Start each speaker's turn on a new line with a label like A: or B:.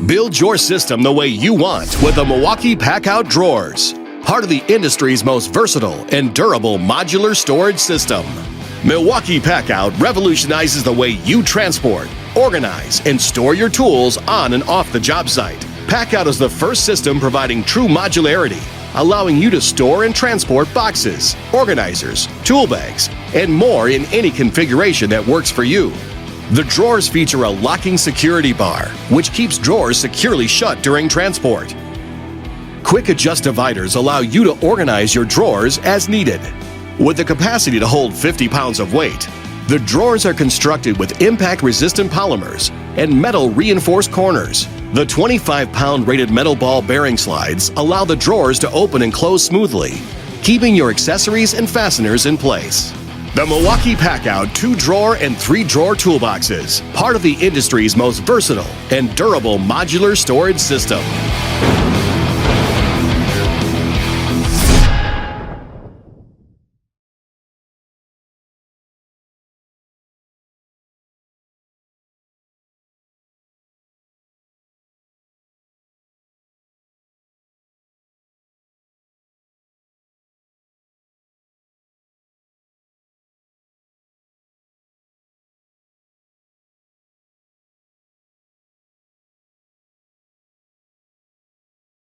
A: Build your system the way you want with the Milwaukee Packout drawers, part of the industry's most versatile and durable modular storage system. Milwaukee Packout revolutionizes the way you transport, organize, and store your tools on and off the job site. Packout is the first system providing true modularity, allowing you to store and transport boxes, organizers, tool bags, and more in any configuration that works for you. The drawers feature a locking security bar, which keeps drawers securely shut during transport. Quick adjust dividers allow you to organize your drawers as needed. With the capacity to hold 50 pounds of weight, the drawers are constructed with impact-resistant polymers and metal reinforced corners. The 25-pound rated metal ball bearing slides allow the drawers to open and close smoothly, keeping your accessories and fasteners in place. The Milwaukee Packout 2-drawer and 3-drawer toolboxes, part of the industry's most versatile and durable modular storage system.